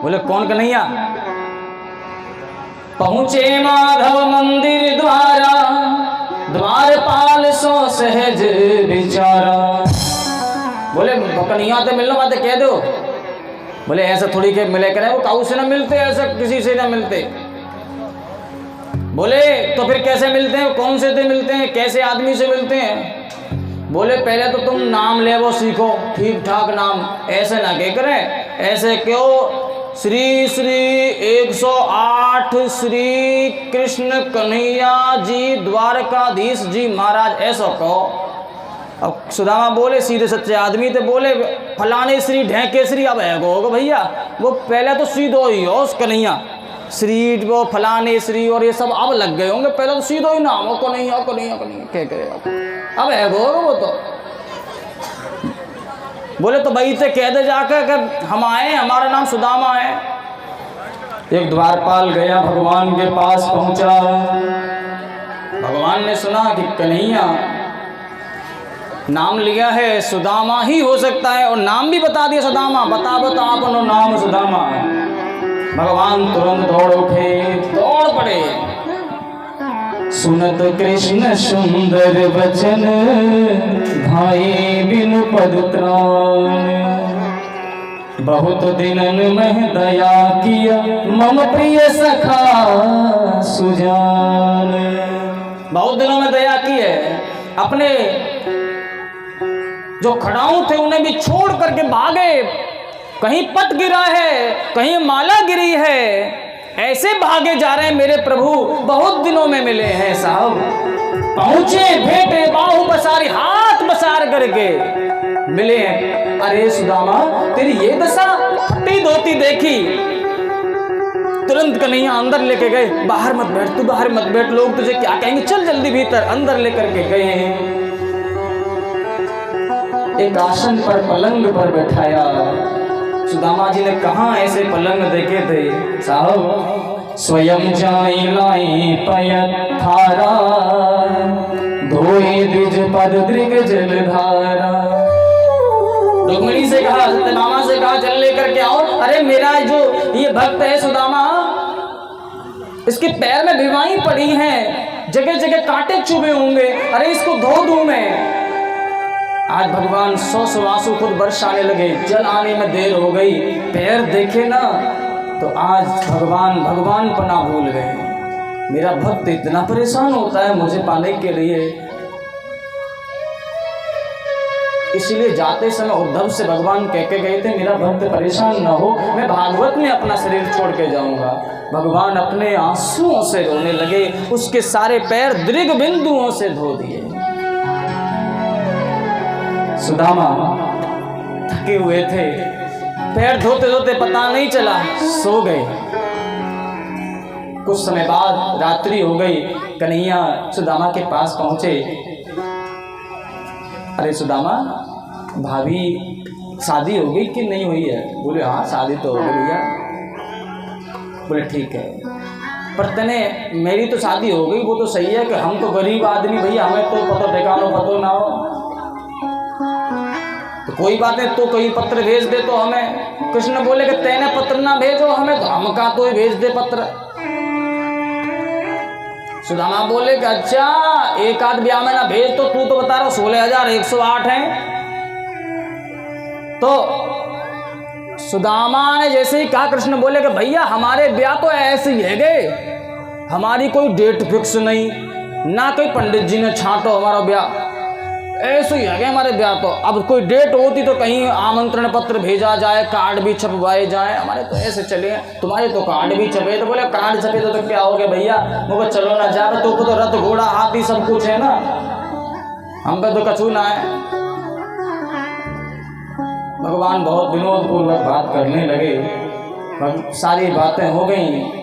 बोले कौन कन्हैया? पहुँचे माधव मंदिर द्वारा, द्वारपाल सो सहज बिचारा। बोले कन्हैया तो मिलना बात कह दो। बोले ऐसा थोड़ी के मिले करे, वो काऊ से ना मिलते, ऐसा किसी से ना मिलते। बोले तो फिर कैसे मिलते हैं, कौन से से मिलते हैं, कैसे आदमी से मिलते हैं? बोले पहले तो तुम नाम ले वो सीखो, ठीक ठाक नाम, ऐसे ना कह करें, ऐसे क्यों श्री श्री 108 श्री कृष्ण कन्हैया जी द्वारकाधीश जी महाराज ऐसा कहो। अब सुदामा बोले सीधे सच्चे आदमी थे, बोले फलाने श्री ढेके श्री। अब है गो भैया, वो पहले तो सीधो ही हो कन्हैया, श्री वो फलाने श्री और ये सब अब लग गए होंगे, पहले तो सीधो ही नाम हो कन्हैया कन्हैया कन्हैया क्या करेगा। अब है गो वो तो। बोले तो भाई से कह दे जाकर कि हम आए, हमारा नाम सुदामा है। एक द्वारपाल गया, भगवान के पास पहुंचा। भगवान ने सुना कि कन्हैया नाम लिया है, सुदामा ही हो सकता है, और नाम भी बता दिया सुदामा। बता बता अपनो नाम सुदामा। भगवान तुरंत दौड़ उठे, दौड़ पड़े। सुनत कृष्ण सुंदर वचन, भाई बिनु पद त्राण। बहुत दिनन मह दया किया, मम प्रिय सखा सुजान। बहुत दिनों में दया की है, अपने जो खड़ाऊ थे उन्हें भी छोड़ करके भागे। कहीं पट गिरा है, कहीं माला गिरी है, ऐसे भागे जा रहे हैं मेरे प्रभु, बहुत दिनों में मिले हैं साहब। पहुंचे भेटे बाहु बसारी, हाथ बसार करके मिले हैं। अरे सुदामा तेरी ये दशा, फटी धोती देखी। तुरंत कन्हैया अंदर लेके गए। बाहर मत बैठ तू, बाहर मत बैठ, लोग तुझे क्या कहेंगे, चल जल्दी भीतर। अंदर लेकर के गए हैं, एक आसन पर पलंग पर बैठाया। सुदामा जी ने कहा ऐसे पलंग देखे थे साहब। स्वयं जाई लाई पयथारा, धोई द्विज पद दृग जलधारा। रुक्मिणी से कहा, सत्यभामा से कहा जल लेकर के आओ। अरे मेरा जो ये भक्त है सुदामा, इसके पैर में भिवाई पड़ी हैं, जगह जगह कांटे चुभे होंगे, अरे इसको धो दूं मैं। आज भगवान सौ आंसू खुद बरसाने लगे, जल आने में देर हो गई। पैर देखे ना तो आज भगवान पना भूल गए। मेरा भक्त इतना परेशान होता है मुझे पाने के लिए। इसलिए जाते समय उद्धव से भगवान कह के गए थे, मेरा भक्त परेशान ना हो, मैं भागवत में अपना शरीर छोड़ के जाऊंगा। भगवान अपने आंसुओं से रोने लगे, उसके सारे पैर दृग बिंदुओं से धो दिए। सुदामा थके हुए थे, पैर धोते धोते पता नहीं चला, सो गए। कुछ समय बाद रात्रि हो गई, कन्हैया सुदामा के पास पहुंचे। अरे सुदामा भाभी शादी हो गई कि नहीं हुई है? बोले हाँ शादी तो हो गई भैया। बोले ठीक है, पर तने मेरी तो शादी हो गई, वो तो सही है कि हम तो गरीब आदमी भैया, हमें तो पता ठिकानो पतो ना हो। तो कोई बात है, तो कहीं पत्र भेज दे तो हमें। कृष्ण बोले कि तेने पत्र ना भेजो हमें, तो हम का तो ही भेज दे पत्र। सुदामा बोले कि अच्छा एक आध ब्याह में ना भेज, तो तू तो बता रहा 16,108 है। तो सुदामा ने जैसे ही कहा, कृष्ण बोले कि भैया हमारे ब्याह तो ऐसे ही है गए, हमारी कोई डेट फिक्स नहीं, ना कोई पंडित जी ने छांटो हमारा ब्याह, ऐसे ही है हमारे ब्याह। तो अब कोई डेट होती तो कहीं आमंत्रण पत्र भेजा जाए, कार्ड भी छपवाए जाए, हमारे तो ऐसे चले हैं। तुम्हारे तो कार्ड भी छपे। तो बोले कार्ड छपे तो क्या हो गया भैया, मुझे चलो ना जा, तो रथ घोड़ा हाथी सब कुछ है ना, हम पे तो कछू ना है। भगवान बहुत विनोद पूर्वक बात करने लगे, सारी बातें हो गई।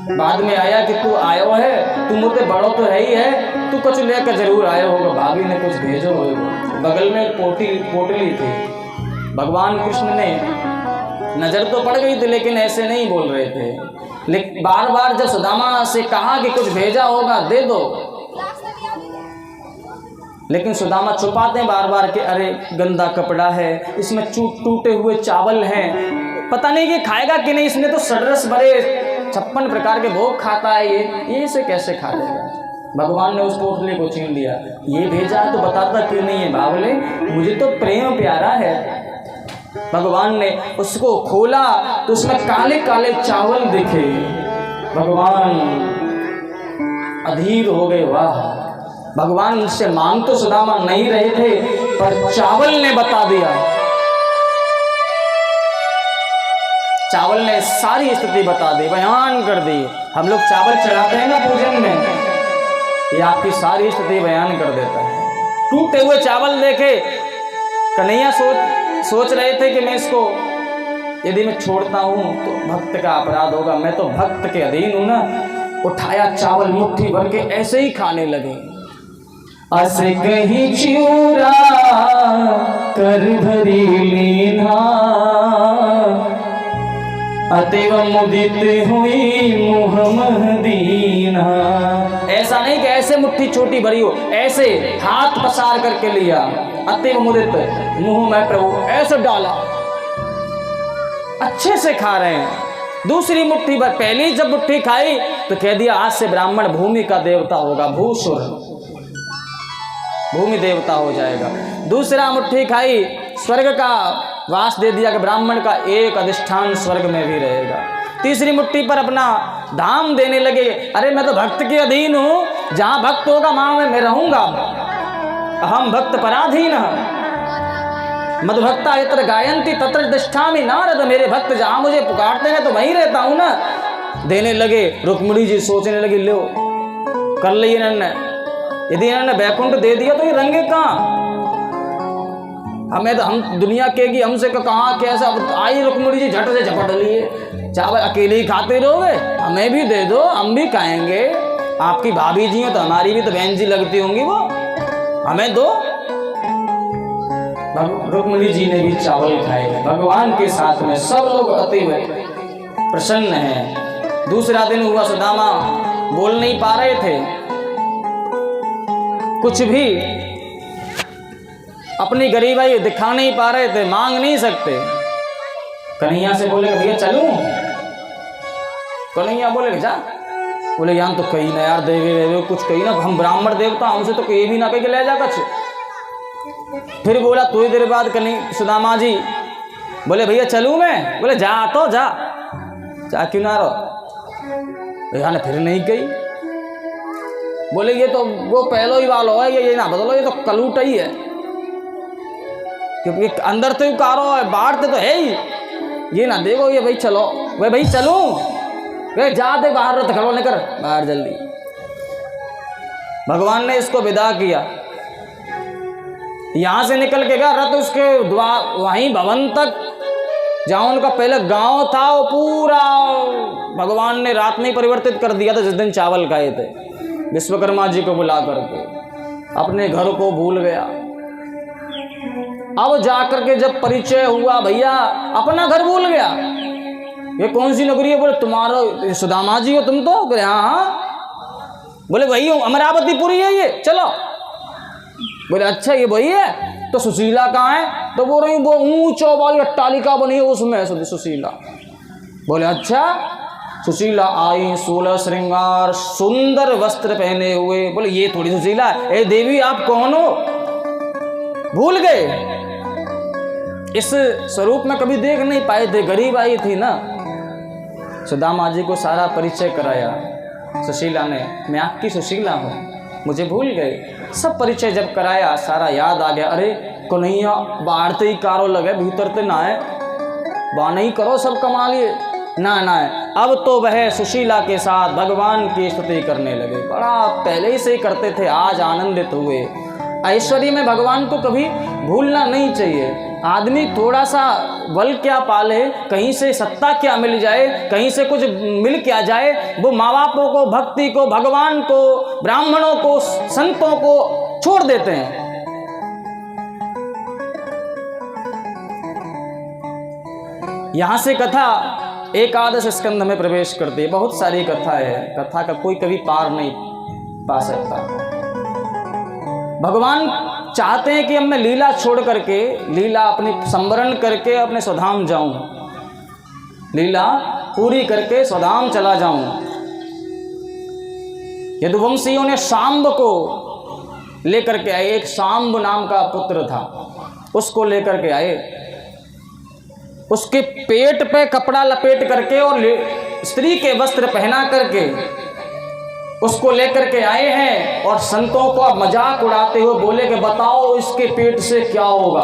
बाद में आया कि तू आयो है, तू मुझे बड़ो तो है ही है, तू कुछ लेकर जरूर आयो होगा, भाभी ने कुछ भेजो होगा। बगल में पोटली थी। भगवान कृष्ण ने नजर तो पड़ गई थी, लेकिन ऐसे नहीं बोल रहे थे। लेकिन बार बार जब सुदामा से कहा कि कुछ भेजा होगा दे दो, लेकिन सुदामा छुपाते हैं बार बार कि अरे गंदा कपड़ा है, इसमें टूटे हुए चावल हैं, पता नहीं कि खाएगा कि नहीं, इसने तो षड्रस भरे 56 प्रकार के भोग खाता है, ये इसे कैसे खा लेगा। भगवान ने उस पोटली को छीन लिया। ये भेजा तो बताता क्यों नहीं है बावले, मुझे तो प्रेम प्यारा है। भगवान ने उसको खोला तो उसमें काले काले चावल दिखे। भगवान अधीर हो गए, वाह। भगवान उससे मांग तो सुदामा नहीं रहे थे, पर चावल ने बता दिया। चावल ने सारी स्थिति बता दी, बयान कर दी। हम लोग चावल चढ़ाते हैं ना पूजन में, ये आपकी सारी स्थिति बयान कर देता है। टूटे हुए चावल देखे कन्हैया सोच रहे थे कि मैं इसको यदि मैं छोड़ता हूं तो भक्त का अपराध होगा, मैं तो भक्त के अधीन हूं ना। उठाया चावल मुट्ठी भर के ऐसे ही खाने लगे। अस कहीं चूरा कर भरी लीना, अतएव मुदित हुई मुँह मदीना। ऐसा नहीं कि ऐसे मुट्ठी छोटी भरी हो, ऐसे हाथ पसार करके लिया। अतएव मुदित, मुंह में प्रभु ऐसे डाला, अच्छे से खा रहे हैं। दूसरी मुट्ठी भर, पहली जब मुट्ठी खाई तो कह दिया आज से ब्राह्मण भूमि का देवता होगा, भूसुर, भूमि देवता हो जाएगा। दूसरा मुट्ठी खाई, स्वर्ग का वास दे दिया कि ब्राह्मण का एक अधिष्ठान स्वर्ग में भी रहेगा। तीसरी मुट्ठी पर अपना धाम देने लगे। अरे मैं तो भक्त के अधीन हूं, जहां भक्त होगा वहां मैं रहूंगा। हम भक्त पराधीन, मधुभक्ता यत्र गायंती तत्र तिष्ठामि नारद। मेरे भक्त जहां मुझे पुकारते हैं तो वहीं रहता हूं ना। देने लगे। रुक्मिणी जी सोचने लगी, लो कर ली इन्होंने, यदि इन्होंने बैकुंठ दे दिया तो ये रंगे कहाँ। हमें तो हम दुनिया कहेगी हमसे कहाँ कैसा। आई रुक्मिणी जी झट से झपट लिए, चावल अकेले ही खाते रहोगे, हमें भी दे दो, हम भी खाएंगे। आपकी भाभी जी हो तो हमारी भी तो बहन जी लगती होंगी, वो हमें दो। रुक्मिणी जी ने भी चावल खाए। भगवान के साथ में सब लोग अतीव प्रसन्न हैं। दूसरा दिन हुआ, सुदामा बोल नहीं पा रहे थे, कुछ भी अपनी गरीबाई दिखा नहीं पा रहे थे, मांग नहीं सकते। कन्हैया से बोले भैया चलूं। कन्हैया बोले जा। बोले यहाँ तो कहीं ना यार, देवे कुछ कहीं ना, हम ब्राह्मण देवता, हमसे तो कहीं भी ना कहीं ले जा कुछ। फिर बोला थोड़ी देर बाद कन्हैया सुदामा जी बोले भैया चलूं मैं। बोले जा तो जा क्यों ना रहो। भैया ने फिर नहीं कही। बोले ये तो वो पहलो ही वालो है, ये ना बदलो, ये तो कलूटा ही है, क्योंकि अंदर तो उकारो है, बाहर तो है ही। ये ना देखो ये भाई चलो, भाई चलूं, वे जा दे बाहर, रथ खड़ो लेकर बाहर जल्दी। भगवान ने इसको विदा किया। यहां से निकल के गया रथ उसके द्वार, वहीं भवन तक जहां उनका पहले गांव था, वो पूरा भगवान ने रात में ही परिवर्तित कर दिया था। जिस दिन चावल खाए थे, विश्वकर्मा जी को बुला करके अपने घर को भूल गया। अब जाकर के जब परिचय हुआ, भैया अपना घर भूल गया। ये कौन सी नगरी है? बोले तुम्हारा सुदामा जी हो तुम तो? बोले हाँ। बोले वही हूँ, अमरावतीपुरी है ये, चलो। बोले अच्छा ये वही है? तो सुशीला कहाँ है? तो बोल रही वो ऊंचा वाली अट्टालिका बनी है उसमें सुशीला। बोले अच्छा। सुशीला आई, 16 श्रृंगार, सुंदर वस्त्र पहने हुए। बोले ये थोड़ी सुशीला है। ए देवी आप कौन हो? भूल गए, इस स्वरूप में कभी देख नहीं पाए थे, गरीब आई थी ना। सुदामा जी को सारा परिचय कराया सुशीला ने, मैं आपकी सुशीला हूँ, मुझे भूल गए। सब परिचय जब कराया, सारा याद आ गया। अरे कन्हैया बाहर से ही कारो लगे, भीतर से ना है, वहाँ नहीं करो सब कमा लिए ना है। अब तो वह सुशीला के साथ भगवान की स्तुति करने लगे। बड़ा पहले ही से ही करते थे, आज आनंदित हुए। ऐश्वर्य में भगवान को कभी भूलना नहीं चाहिए। आदमी थोड़ा सा बल क्या पाले, कहीं से सत्ता क्या मिल जाए, कहीं से कुछ मिल क्या जाए, वो माँ बापों को, भक्ति को, भगवान को, ब्राह्मणों को, संतों को छोड़ देते हैं। यहां से कथा एकादश स्कंध में प्रवेश करती है। बहुत सारी कथा है, कथा का कोई कभी पार नहीं पा सकता। भगवान चाहते हैं कि अब मैं लीला छोड़ करके, लीला अपनी संवरण करके अपने स्वधाम जाऊं। लीला पूरी करके स्वधाम चला जाऊं। यदुवंशियों ने शांब को लेकर के आए, एक शांब नाम का पुत्र था, उसको लेकर के आए, उसके पेट पे कपड़ा लपेट करके और स्त्री के वस्त्र पहना करके उसको लेकर के आए हैं, और संतों को मजाक उड़ाते हुए बोले कि बताओ इसके पेट से क्या होगा।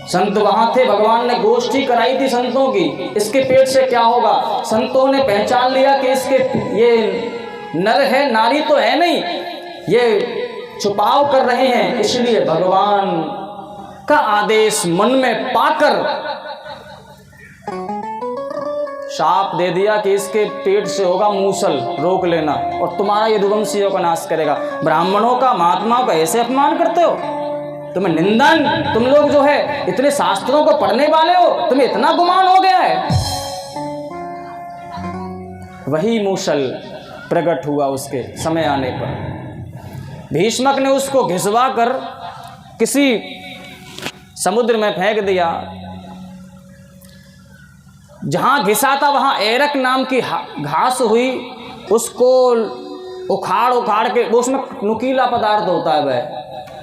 संत वहां थे, भगवान ने गोष्ठी कराई थी संतों की, इसके पेट से क्या होगा। संतों ने पहचान लिया कि इसके ये नर है, नारी तो है नहीं, ये छुपाव कर रहे हैं, इसलिए भगवान का आदेश मन में पाकर शाप दे दिया कि इसके पेट से होगा मूसल, रोक लेना, और तुम्हारा यदुवंशियों का नाश करेगा। ब्राह्मणों का, महात्माओं का ऐसे अपमान करते हो, तुम्हें निंदन, तुम लोग जो है इतने शास्त्रों को पढ़ने वाले हो, तुम्हें इतना गुमान हो गया है। वही मूसल प्रकट हुआ उसके समय आने पर। भीष्मक ने उसको घिसवा कर किसी समुद्र में फेंक दिया। जहां घिसा था वहां एरक नाम की घास हुई, उसको उखाड़ के, वो उसमें नुकीला पदार्थ होता है,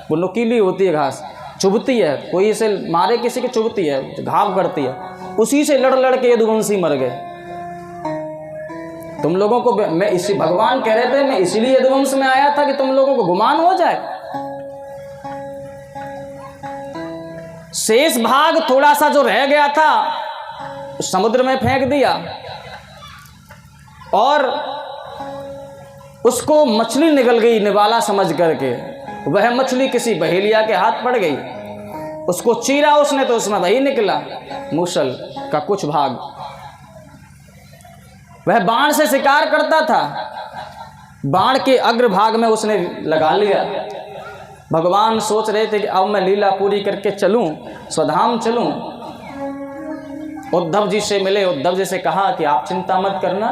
वो नुकीली होती है घास, चुभती है, कोई इसे मारे किसी की चुभती है, घाव करती है, उसी से लड़ के यदुवंशी मर गए। तुम लोगों को मैं इसी, भगवान कह रहे थे मैं इसीलिए यदुवंश में आया था कि तुम लोगों को गुमान हो जाए। शेष भाग थोड़ा सा जो रह गया था समुद्र में फेंक दिया, और उसको मछली निकल गई निवाला समझ करके। वह मछली किसी बहेलिया के हाथ पड़ गई, उसको चीरा उसने तो उसमें वही निकला मूसल का कुछ भाग। वह बाण से शिकार करता था, बाण के अग्रभाग में उसने लगा लिया। भगवान सोच रहे थे कि अब मैं लीला पूरी करके चलूं, स्वधाम चलूं। उद्धव जी से मिले, उद्धव जी से कहा कि आप चिंता मत करना,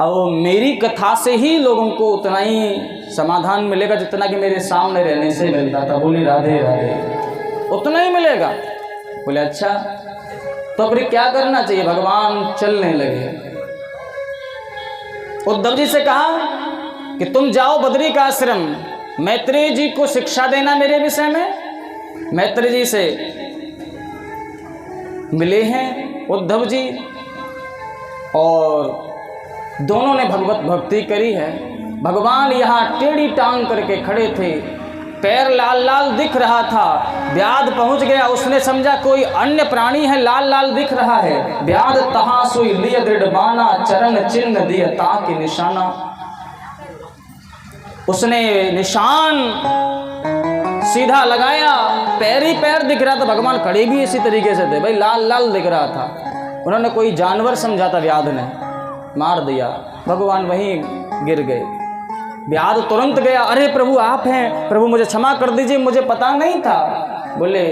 अब मेरी कथा से ही लोगों को उतना ही समाधान मिलेगा जितना कि मेरे सामने रहने से मिलता था। बोले राधे राधे, उतना ही मिलेगा। बोले अच्छा, तो फिर क्या करना चाहिए। भगवान चलने लगे। उद्धव जी से कहा कि तुम जाओ बद्री का आश्रम, मैत्रेय जी को शिक्षा देना मेरे विषय में। मैत्रेय जी से मिले हैं उद्धव जी, और दोनों ने भगवत भक्ति करी है। भगवान यहाँ टेढ़ी टांग करके खड़े थे, पैर लाल लाल दिख रहा था। व्याध पहुँच गया, उसने समझा कोई अन्य प्राणी है, लाल लाल दिख रहा है। व्याध तहाँ सोई लिय दृढ़ बाना, चरण चिन्ह दिय ताकि निशाना। उसने निशान सीधा लगाया, पैर ही पैर दिख रहा था। भगवान खड़े भी इसी तरीके से थे भाई, लाल लाल दिख रहा था। उन्होंने कोई जानवर समझा था, व्याध ने मार दिया, भगवान वहीं गिर गए। व्याध तुरंत गया, अरे प्रभु आप हैं, प्रभु मुझे क्षमा कर दीजिए, मुझे पता नहीं था। बोले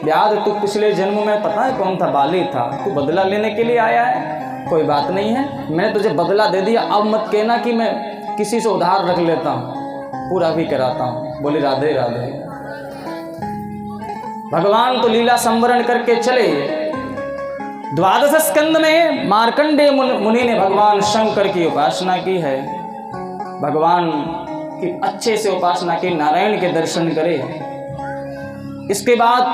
व्याध तू पिछले जन्म में पता है कौन था, बाली था, तू बदला लेने के लिए आया है, कोई बात नहीं है, मैंने तुझे बदला दे दिया, अब मत कहना कि मैं किसी से उधार रख लेता हूँ, पूरा भी कराता हूँ। बोले राधे राधे। भगवान तो लीला संवरण करके चले। द्वादश स्कंद में मार्कंडेय मुनि ने भगवान शंकर की उपासना की है, भगवान की अच्छे से उपासना की, नारायण के दर्शन करे। इसके बाद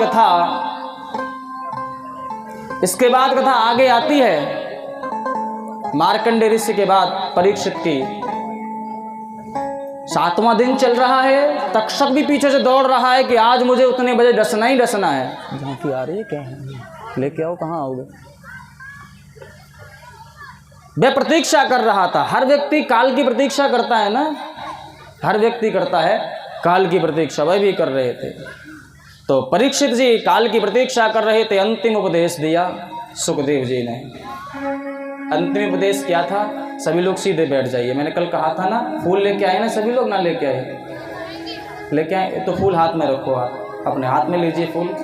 कथा आगे आती है। मार्कंडेय ऋषि के बाद परीक्षित की 7वां दिन चल रहा है, तक्षक भी पीछे से दौड़ रहा है कि आज मुझे उतने बजे डसना ही डसना है। झांकी आ रही है क्या है, लेके आओ, कहाँ आओगे। वह प्रतीक्षा कर रहा था। हर व्यक्ति काल की प्रतीक्षा करता है ना, हर व्यक्ति करता है काल की प्रतीक्षा, वह भी कर रहे थे। तो परीक्षित जी काल की प्रतीक्षा कर रहे थे। अंतिम उपदेश दिया सुखदेव जी ने। अंतिम उपदेश क्या था, सभी लोग सीधे बैठ जाइए। मैंने कल कहा था ना, फूल लेके आए ना सभी लोग, ना लेके आए, लेके आए तो फूल हाथ में रखो, आप अपने हाथ में लीजिए फूल।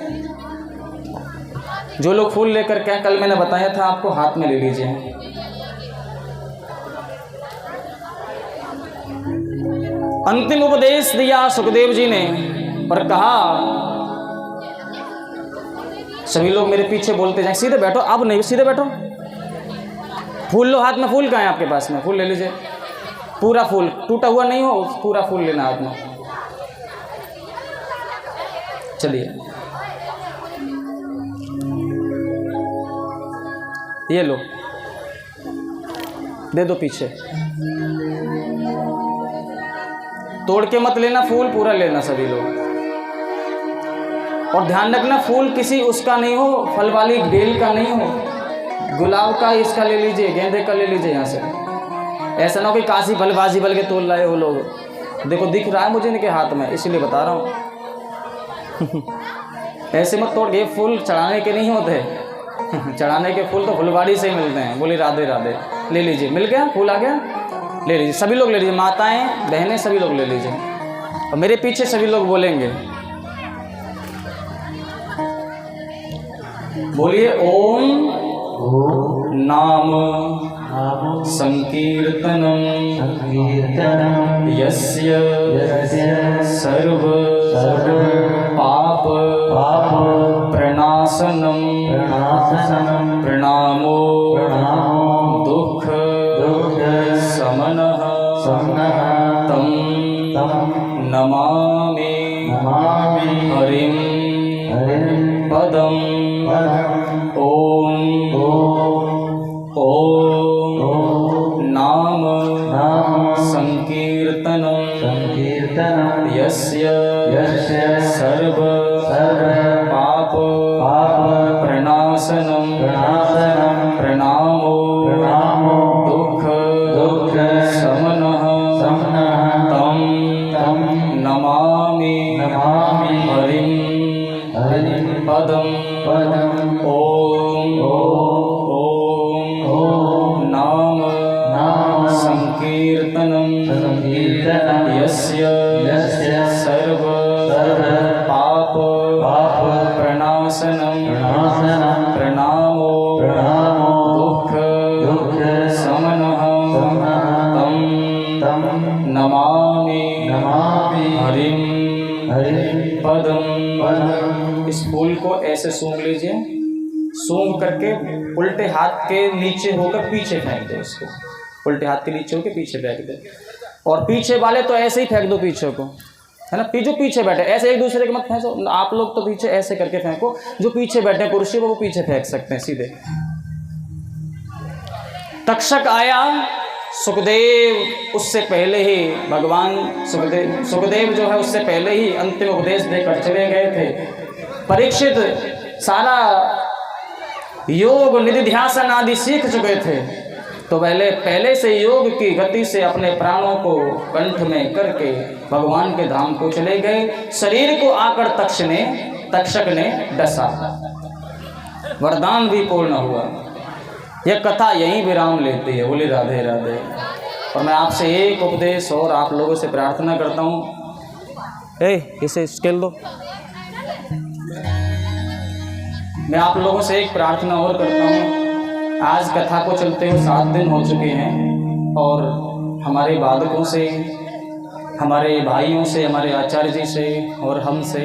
जो लोग फूल लेकर के कल मैंने बताया था आपको, हाथ में ले लीजिए। अंतिम उपदेश दिया सुखदेव जी ने और कहा, सभी लोग मेरे पीछे बोलते जाए सीधे बैठो, अब नहीं सीधे बैठो, फूल लो हाथ में। फूल कहाँ है आपके पास में? फूल ले लीजिए, पूरा फूल, टूटा हुआ नहीं हो, पूरा फूल लेना हाथ में। चलिए ये लो, दे दो पीछे। तोड़ के मत लेना फूल, पूरा लेना सभी लोग। और ध्यान रखना फूल किसी उसका नहीं हो, फल वाली बेल का नहीं हो, गुलाब का इसका ले लीजिए, गेंदे का ले लीजिए यहाँ से। ऐसा ना हो कि काशी फल बाजी बल के तोड़ लाए हो लोग। देखो दिख रहा है मुझे इनके हाथ में, इसलिए बता रहा हूँ। ऐसे मत तोड़, ये फूल चढ़ाने के नहीं होते। चढ़ाने के फूल तो फुलवाड़ी से ही मिलते हैं। बोले राधे राधे। ले लीजिए, मिल गया, फूल आ गया, ले लीजिए, सभी लोग ले लीजिए, माताएं बहनें सभी लोग ले लीजिए। और मेरे पीछे सभी लोग बोलेंगे, बोलिए ओम नाम संकीर्तनम यस्य सर्व पाप प्रणाशनम प्रणामो दुख समनः तम नमामि हरिं पदम ओम नाम संकीर्तनम यस्य सर्व पाप प्रणाशनम प्रणामो दुख समनः तम नमामि हरिं पदम ओम नाम संकीर्तनम यस्य सर्व पाप प्रणाशनम प्रणामो दुख समनः तम नमामि हरिं पदम। इस फूल को ऐसे सूंघ लीजिए, सूंघ करके उल्टे हाथ के नीचे होकर पीछे फेंक दो इसको। उल्टे हाथ के नीचे होकर पीछे फेंक दो। और पीछे वाले तो ऐसे ही फेंक दो पीछे को, है ना। जो पीछे बैठे ऐसे एक दूसरे के मत फेंको, आप लोग तो पीछे ऐसे करके फेंको। जो पीछे बैठे कुर्सी वो पीछे फेंक सकते हैं सीधे। तक्षक आया, सुखदेव उससे पहले ही, भगवान सुखदेव जो है उससे पहले ही अंतिम उपदेश देकर चले गए थे। परीक्षित सारा योग निधिध्यासन आदि सीख चुके थे, तो पहले से योग की गति से अपने प्राणों को कंठ में करके भगवान के धाम को चले गए। शरीर को आकर तक्षक ने डसा, वरदान भी पूर्ण हुआ। यह कथा यहीं विराम लेती है। बोली राधे राधे। और मैं आपसे एक उपदेश और आप लोगों से प्रार्थना करता हूँ। इसे स्केल दो। मैं आप लोगों से एक प्रार्थना और करता हूँ। आज कथा को चलते हुए 7 दिन हो चुके हैं और हमारे बालकों से, हमारे भाइयों से, हमारे आचार्य जी से और हमसे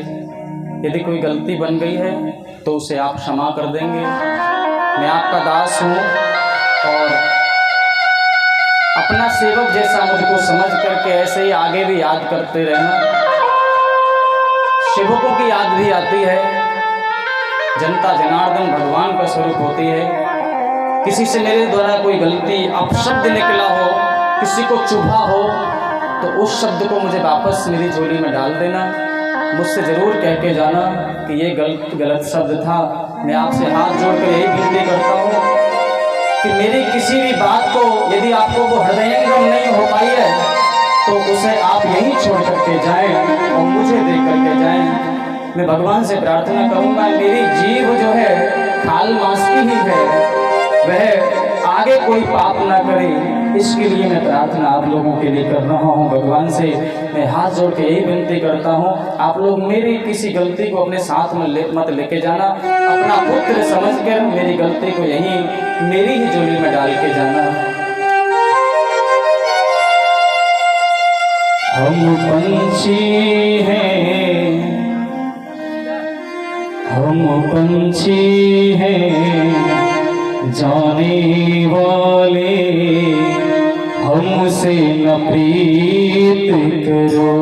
यदि कोई गलती बन गई है तो उसे आप क्षमा कर देंगे। मैं आपका दास हूँ और अपना सेवक जैसा मुझको समझ करके ऐसे ही आगे भी याद करते रहना। सेवकों की याद भी आती है। जनता जनार्दन भगवान का स्वरूप होती है। किसी से मेरे द्वारा कोई गलती अपशब्द निकला हो, किसी को चुभा हो, तो उस शब्द को मुझे वापस मेरी झोली में डाल देना। मुझसे ज़रूर कह के जाना कि ये गलत शब्द था। मैं आपसे हाथ जोड़कर यही विनती करता हूँ कि मेरी किसी भी बात को यदि आपको वो हृदयंगम नहीं हो पाई है तो उसे आप यहीं छोड़ करके जाएं और मुझे दे करके जाएं। मैं भगवान से प्रार्थना करूँगा मेरी जीभ जो है खाल मांस की ही है, वह आगे कोई पाप ना करे, इसके लिए मैं प्रार्थना आप लोगों के लिए कर रहा हूँ। भगवान से मैं हाथ जोड़ के यही विनती करता हूँ, आप लोग मेरी किसी गलती को अपने साथ में मत लेके जाना। अपना पुत्र समझकर मेरी गलती को यहीं मेरी ही झोली में डाल के जाना। हम पंछी हैं, हम पंछी हैं, जाने वाले हमसे न प्रीत करो।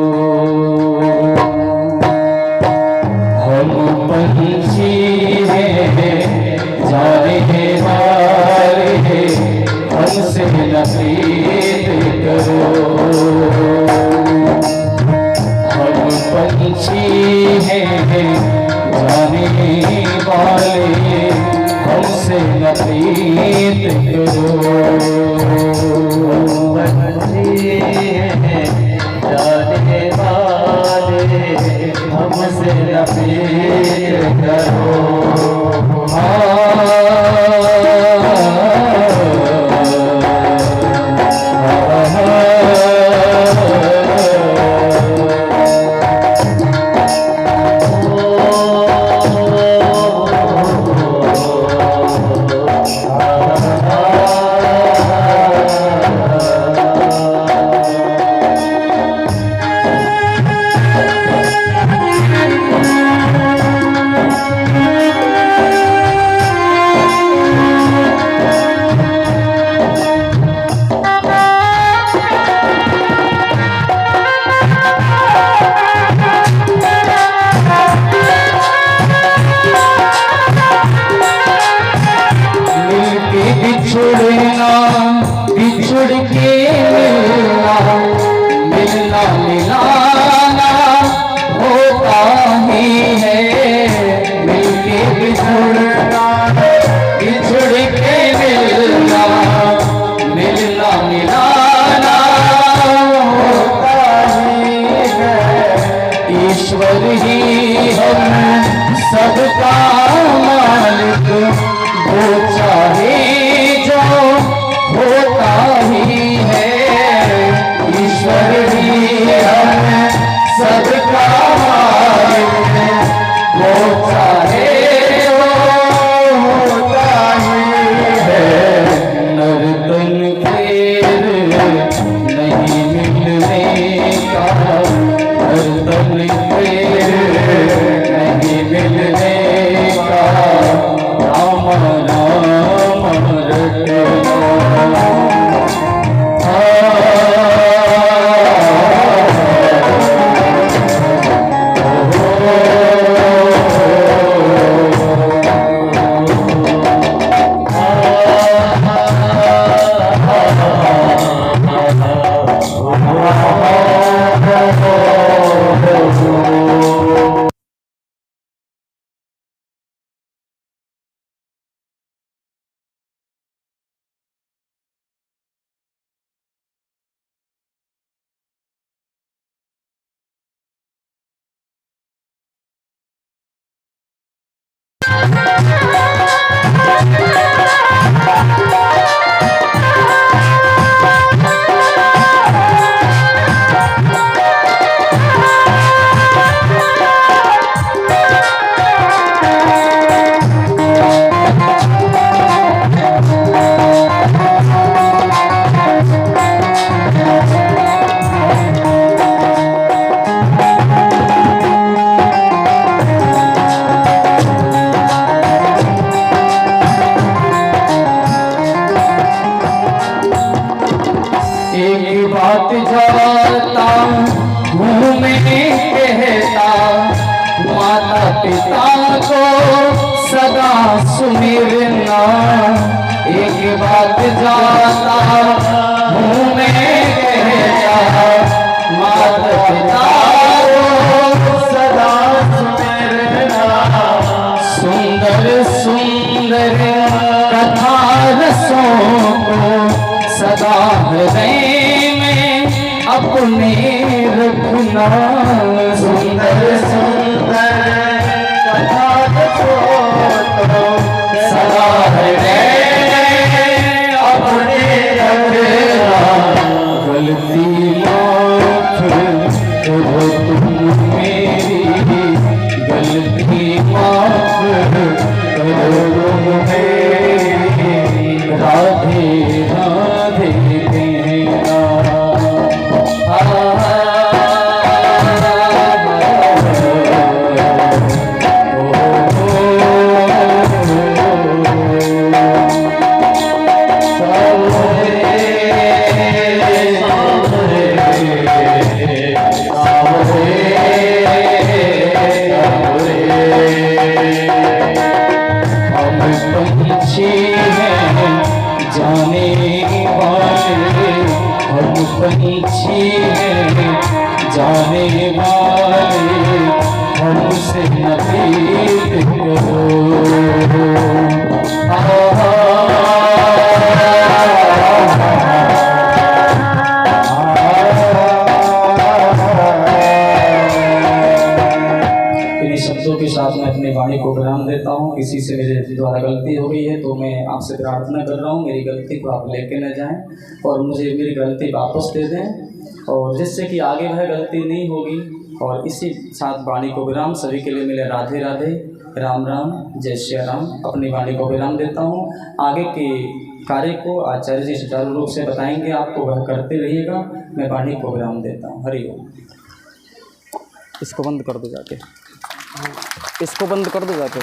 हम पंछी हैं जाने वाले हमसे न प्रीत करो। हम पंछी हैं जाने वाले हमसे न प्रीत करो। पंछी हैं जाने वाले हमसे न प्रीत करो। बिछुड़ना बिछुड़ के मिलना मिलना मिलाना होता ही है। मिलके बिछुड़ना बिछुड़ के मिलना मिलना मिलाना होता ही है। ईश्वर ही हम सबका मालिक वो चाहे जो होता ही है। ईश्वर ही हम सबका मालिक वो चाहे जो होता ही है। नर्तन फेर नहीं मिलने का नर्तन फेर नहीं मिलने का राम राम रटना। बात जाता हूँ मैं कहता माता पिता को सदा सुमिरना। एक बात जाता हूँ मैं कहता माता पिता को सदा सुमिरना। सुंदर सुंदर कथा रसों को सदा हृदय अपने रखना। सुंदर सुंदर कथा तो सदा हृदय अपने रखना। गलती माफ करो तुम मेरी गलती माफ करो तुम मेरी। राधे राधे कहना। पंछी हैं जाने वाले, हमसे न भेद करो। इन्हीं शब्दों के साथ मैं अपनी वाणी को विराम देता हूँ। किसी से मेरे द्वारा गलती हो गई है तो मैं आपसे प्रार्थना कर रहा हूँ मेरी गलती को आप लेके न जाएं और मुझे मेरी गलती वापस दे दें, और जिससे कि आगे वह गलती नहीं होगी। और इसी साथ वाणी को विराम। सभी के लिए मिले राधे राधे, राम राम, जय श्री राम। अपनी वाणी को विराम देता हूँ। आगे के कार्य को आचार्य जी सुचारू रूप से बताएंगे, आपको वह करते रहिएगा। मैं वाणी को विराम देता हूँ। हरि ओम। इसको बंद कर दो जाके, इसको बंद कर दो जाके।